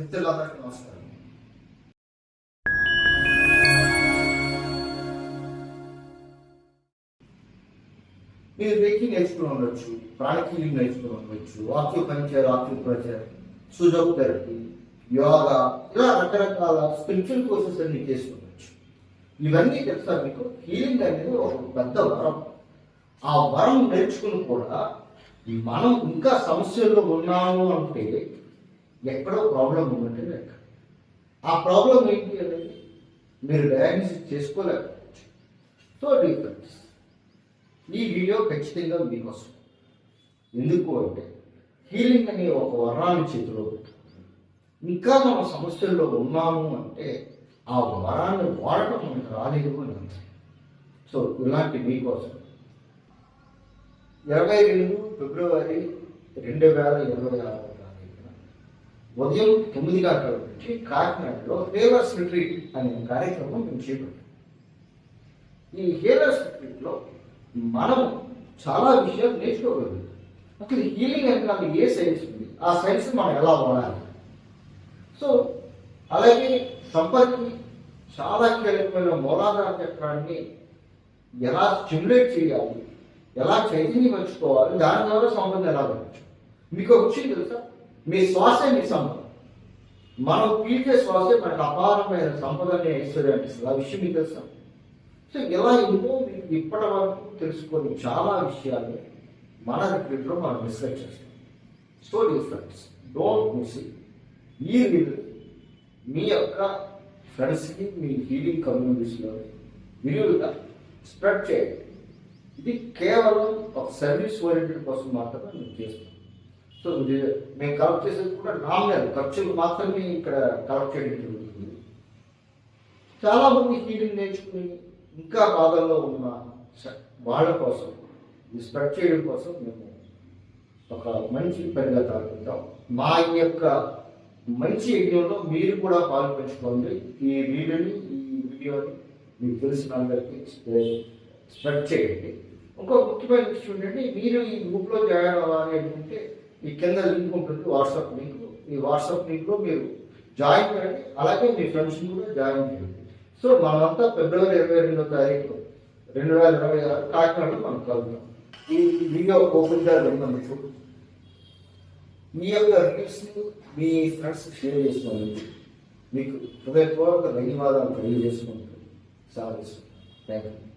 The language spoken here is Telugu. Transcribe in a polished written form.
మిత్రులందరికీ నమస్కారం. మీరు రేఖీ నేర్చుకుని ఉండొచ్చు, ప్రాణిక్ హీలింగ్ నేర్చుకుని ఉండొచ్చు, ఆక్యుపంచర్, సుజోక్ థెరపీ, యోగా, ఇలా రకరకాల స్పిరిచువల్ కోర్సెస్ అన్ని చేసుకోవచ్చు. ఇవన్నీ తెలుసా మీకు? హీలింగ్ అనేది ఒక పెద్ద వరం. ఆ వరం నేర్చుకుని కూడా మనం ఇంకా సమస్యల్లో ఉన్నాము అంటే ఎక్కడో ప్రాబ్లం ఉన్నట్టే లెక్క. ఆ ప్రాబ్లం ఏంటి అనేది మీరు డయాగ్నోసిస్ చేసుకోలేకపోవచ్చు. సో డిఫరెన్స్ ఈ వీడియో ఖచ్చితంగా మీకోసం. ఎందుకు అంటే హీలింగ్ అనే ఒక వరాన్ని చేతిలో పెట్టి ఇంకా మనం సమస్యల్లో ఉన్నాము అంటే ఆ వరాన్ని వాడటం మనకు రాలేదు అని అంతే. సో ఇలాంటి మీకోసం 22 ఫిబ్రవరి 2026 ఉదయం 9 గంటల నుంచి కాకినాడలో హీలర్స్ రిట్రీట్ అనే కార్యక్రమం మేము చేపట్టాం. ఈ హీలర్స్ రిట్రీట్లో మనం చాలా విషయాలు నేర్చుకోగలుగుతాం. అసలు హీలింగ్ వెనకాల ఏ సైన్స్ ఉంది, ఆ సైన్స్ మనం ఎలా వాడాలి. సో అలాగే సంపత్తి చాలా కీలకమైన మూలాధార చక్రాన్ని ఎలా స్టిమ్యులేట్ చేయాలి, ఎలా చైతన్యపరుచుకోవాలి, దాని ద్వారా సంపద ఎలా పెంచు. మీకు ఒక విషయం తెలుసా? మీ శ్వాసే మీ సంపద. మనం పీల్చే శ్వాసే మనకు అపారమైన సంపదని ఐశ్వర్యాన్ని ఇస్తుంది. ఆ విషయం మీకు తెలుసా? సో ఇలా ఎన్నో మీకు ఇప్పటి వరకు తెలుసుకొని చాలా విషయాలు మన రిట్రీట్లో మనం డిస్కస్ చేస్తాం. So difference don't miss it. ఈ వీడియో మీ యొక్క ఫ్రెండ్స్కి, మీ హీలింగ్ కమ్యూనిటీస్లో విరివిగా స్ప్రెడ్ చేయండి. ఇది కేవలం ఒక సర్వీస్ ఓరియంటెడ్ కోసం మాత్రమే మేము చేస్తాం. సో మేము కలెక్ట్ చేసేది కూడా నామినల్ ఖర్చులు మాత్రమే ఇక్కడ కలెక్ట్ చేయడం జరుగుతుంది. చాలామంది హీలింగ్ నేర్చుకుని ఇంకా బాధల్లో ఉన్న వాళ్ళ కోసం ఇది స్ప్రెడ్ చేయడం కోసం మేము ఒక మంచి పనిగా తాగుతాం. మా యొక్క మంచి యజ్ఞంలో మీరు కూడా పాల్పంచుకోండి. ఈ వీడియోని మీకు తెలిసిన అందరికీ స్ప్రెడ్ చేయండి. ఇంకో ముఖ్యమైన విషయం ఏంటంటే, మీరు ఈ గ్రూప్లో జాయిన్ అవ్వాలి అనుకుంటే ఈ కింద లింక్ ఉంటుంది, వాట్సాప్ లింక్. ఈ వాట్సాప్ లింక్లో మీరు జాయిన్ చేయండి. అలాగే మీ ఫ్రెండ్స్ని కూడా జాయిన్ చేయండి. సో మనమంతా ఫిబ్రవరి 22వ తారీఖు 2026 కాకినాడలో మనం కలుగుతాం. ఈ వీడియో ఓపెన్గా విన్నందుకు మీ యొక్క రివ్యూస్ని మీ ఫ్రెండ్స్ షేర్ చేసుకోండి. మీకు హృదయపూర్వక ధన్యవాదాలు తెలియజేసుకుంటూ సాధిస్తున్నాను. Thank you.